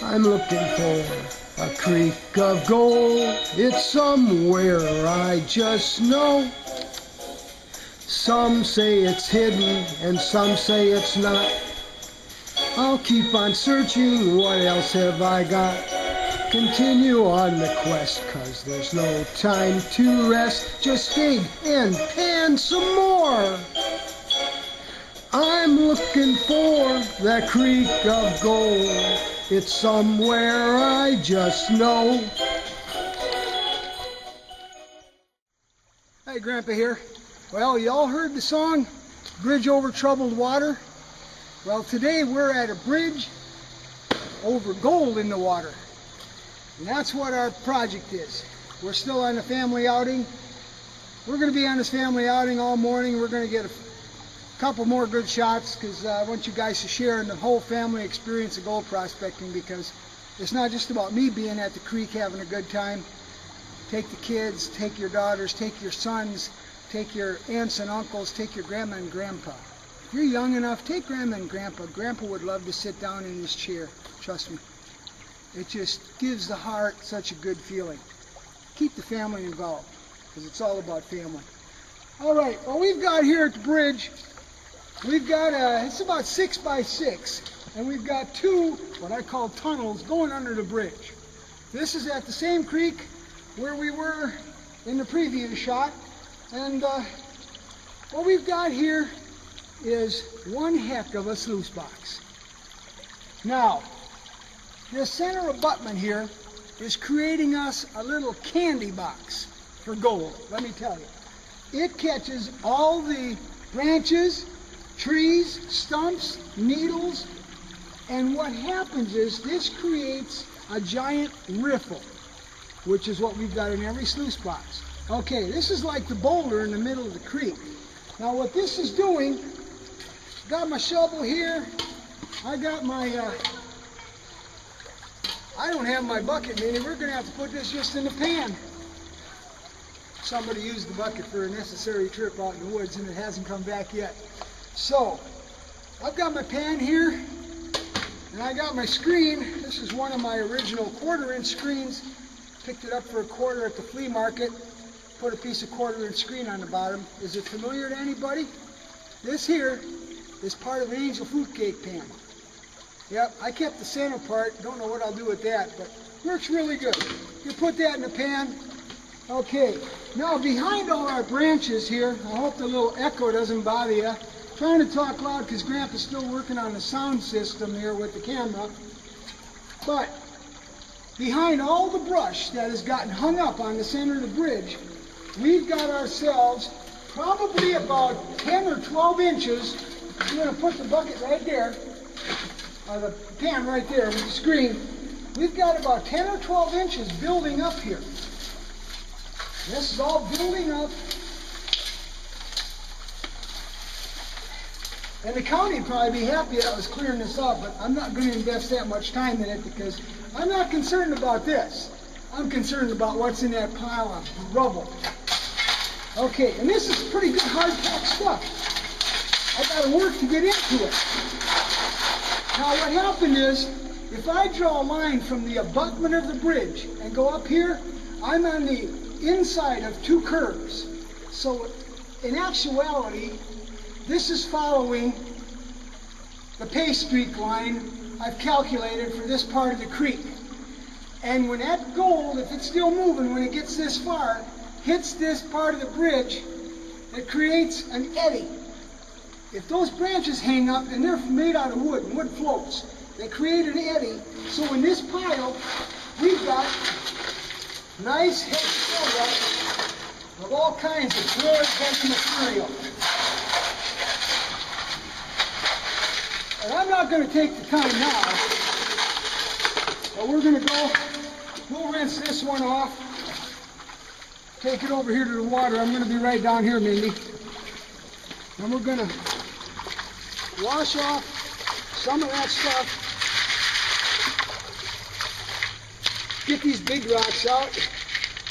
I'm looking for a creek of gold. It's somewhere I just know. Some say it's hidden and some say it's not. I'll keep on searching, what else have I got? Continue on the quest, 'cause there's no time to rest. Just dig and pan some more. I'm looking for that creek of gold. It's somewhere I just know. Hey, Grandpa here. Well, you all heard the song, Bridge Over Troubled Water? Well, today we're at a bridge over gold in the water. And that's what our project is. We're still on a family outing. We're going to be on this family outing all morning. We're going to get a couple more good shots because I want you guys to share in the whole family experience of gold prospecting, because it's not just about me being at the creek having a good time. Take the kids, take your daughters, take your sons, take your aunts and uncles, take your grandma and grandpa. If you're young enough, take grandma and grandpa. Grandpa would love to sit down in his chair, trust me. It just gives the heart such a good feeling. Keep the family involved, because it's all about family. All right, well, we've got here at the bridge, we've got it's about 6 by 6, and we've got two, what I call tunnels, going under the bridge. This is at the same creek where we were in the previous shot, and what we've got here is one heck of a sluice box. Now, the center abutment here is creating us a little candy box for gold, let me tell you. It catches all the branches, trees, stumps, needles, and what happens is this creates a giant riffle, which is what we've got in every sluice box. Okay, this is like the boulder in the middle of the creek. Now what this is doing, got my shovel here, I got my, I don't have my bucket, Minnie. We're going to have to put this just in the pan. Somebody used the bucket for a necessary trip out in the woods and it hasn't come back yet. So, I've got my pan here, and I got my screen. This is one of my original 1/4-inch screens. Picked it up for $1 at the flea market. Put a piece of 1/4-inch screen on the bottom. Is it familiar to anybody? This here is part of an angel food cake pan. Yep, I kept the center part. Don't know what I'll do with that, but works really good. You put that in the pan. Okay, now behind all our branches here, I hope the little echo doesn't bother you. Trying to talk loud because Grandpa's still working on the sound system here with the camera. But behind all the brush that has gotten hung up on the center of the bridge, we've got ourselves probably about 10 or 12 inches. I'm going to put the bucket right there, or the pan right there with the screen. We've got about 10 or 12 inches building up here. This is all building up. And the county would probably be happy I was clearing this up, but I'm not going to invest that much time in it because I'm not concerned about this. I'm concerned about what's in that pile of rubble. Okay, and this is pretty good hard-packed stuff. I got to work to get into it. Now what happened is, if I draw a line from the abutment of the bridge and go up here, I'm on the inside of two curves. So in actuality, this is following the pay streak line I've calculated for this part of the creek. And when that gold, if it's still moving, when it gets this far, hits this part of the bridge, it creates an eddy. If those branches hang up, and they're made out of wood, and wood floats, they create an eddy. So in this pile, we've got nice heavy buildup of all kinds of good heavy material. And I'm not going to take the time now, but we're going to go, we'll rinse this one off, take it over here to the water. I'm going to be right down here, Mindy. And we're going to wash off some of that stuff, get these big rocks out,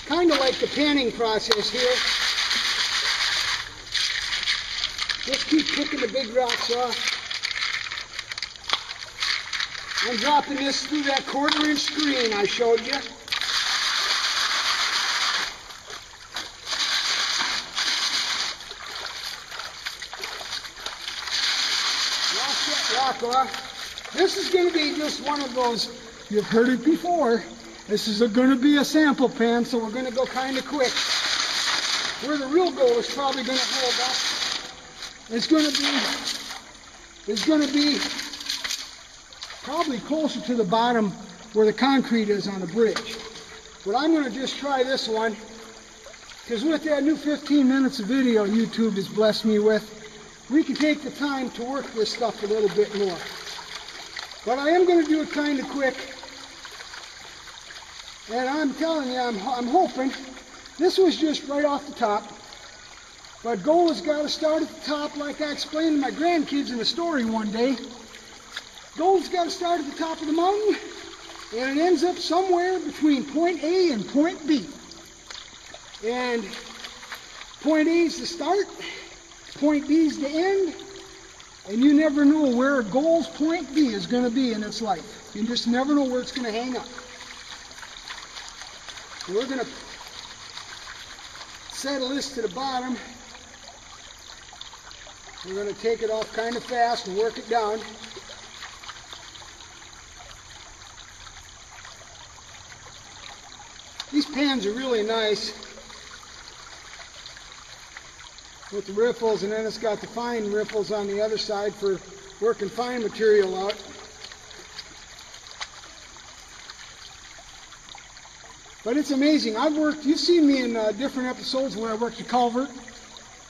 kind of like the panning process here. Just keep picking the big rocks off. I'm dropping this through that 1/4-inch screen I showed you. Lock that rock off. This is going to be just one of those, you've heard it before, this is going to be a sample pan, so we're going to go kind of quick. Where the real goal is probably going to hold up, it's going to be probably closer to the bottom where the concrete is on the bridge. But I'm going to just try this one, because with that new 15 minutes of video YouTube has blessed me with, we can take the time to work this stuff a little bit more. But I am going to do it kind of quick. And I'm telling you, I'm hoping, this was just right off the top. But gold has got to start at the top, like I explained to my grandkids in a story one day. Gold's got to start at the top of the mountain, and it ends up somewhere between point A and point B. And point A is the start, point B is the end, and you never know where gold's point B is going to be in its life. You just never know where it's going to hang up. We're going to settle this to the bottom. We're going to take it off kind of fast and work it down. These pans are really nice with the riffles, and then it's got the fine riffles on the other side for working fine material out. But it's amazing. You've seen me in different episodes where I worked the culvert.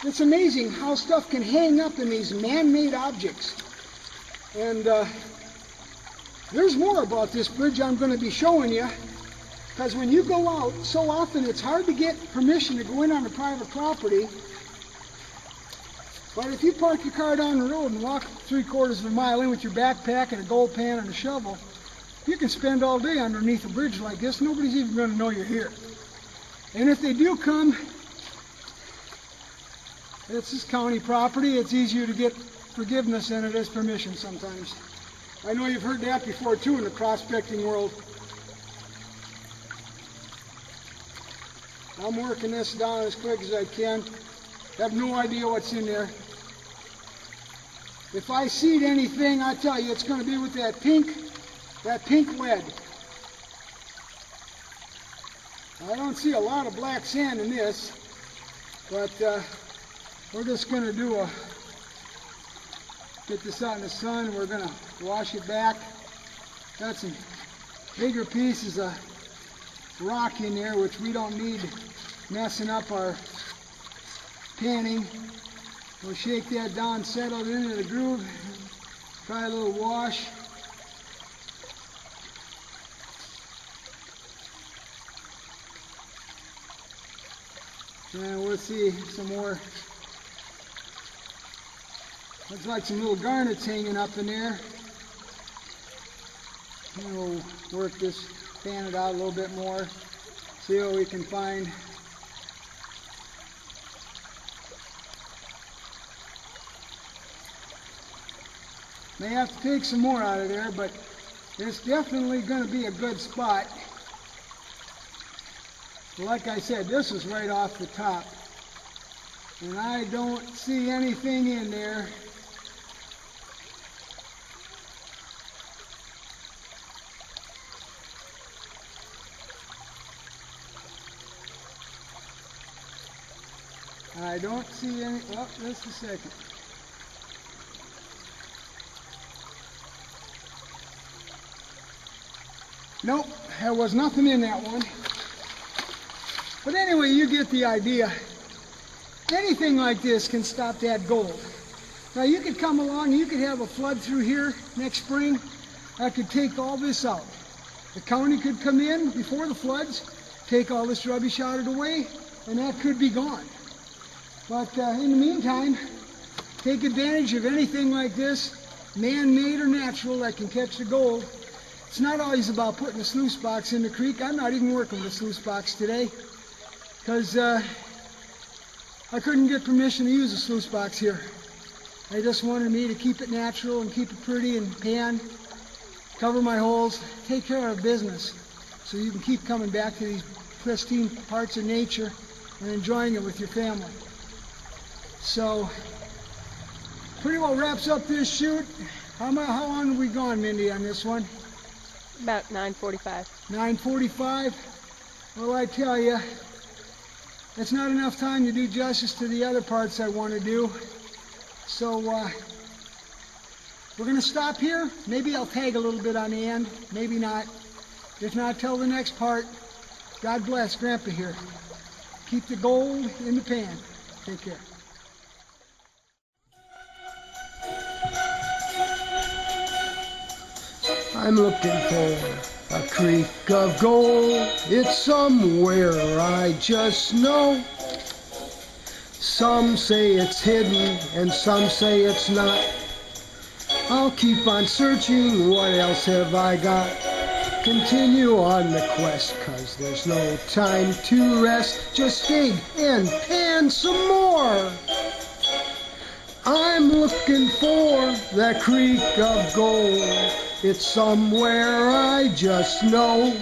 It's amazing how stuff can hang up in these man-made objects. And there's more about this bridge I'm going to be showing you. Because when you go out, so often it's hard to get permission to go in on a private property. But if you park your car down the road and walk 3/4 of a mile in with your backpack and a gold pan and a shovel, you can spend all day underneath a bridge like this. Nobody's even going to know you're here. And if they do come, this is county property. It's easier to get forgiveness than it is permission sometimes. I know you've heard that before too in the prospecting world. I'm working this down as quick as I can. I have no idea what's in there. If I seed anything, I tell you, it's going to be with that pink lead. I don't see a lot of black sand in this, but we're just going to get this out in the sun. We're going to wash it back. Got some bigger pieces of rock in there, which we don't need messing up our panning. We'll shake that down, settle it into the groove, try a little wash. And we'll see some more. Looks like some little garnets hanging up in there. And we'll work this, fan it out a little bit more, see what we can find. May have to take some more out of there, but it's definitely going to be a good spot. Like I said, this is right off the top, and I don't see anything in there. I don't see any. Oh, just a second. Nope, there was nothing in that one. But anyway, you get the idea. Anything like this can stop that gold. Now you could come along, you could have a flood through here next spring. I could take all this out. The county could come in before the floods, take all this rubbish out of the way, and that could be gone. But in the meantime, take advantage of anything like this, man-made or natural, that can catch the gold. It's not always about putting a sluice box in the creek. I'm not even working with a sluice box today because I couldn't get permission to use a sluice box here. They just wanted me to keep it natural and keep it pretty and pan. cover my holes, take care of business so you can keep coming back to these pristine parts of nature and enjoying it with your family. So, pretty well wraps up this shoot. How long have we gone, Mindy, on this one? About 9:45. 9:45? Well, I tell you, it's not enough time to do justice to the other parts I want to do. So, we're going to stop here. Maybe I'll tag a little bit on the end. Maybe not. If not, till the next part. God bless Grandpa here. Keep the gold in the pan. Take care. I'm looking for a creek of gold. It's somewhere I just know. Some say it's hidden and some say it's not. I'll keep on searching. What else have I got? Continue on the quest, 'cause there's no time to rest. Just dig and pan some more. I'm looking for that creek of gold. It's somewhere I just know.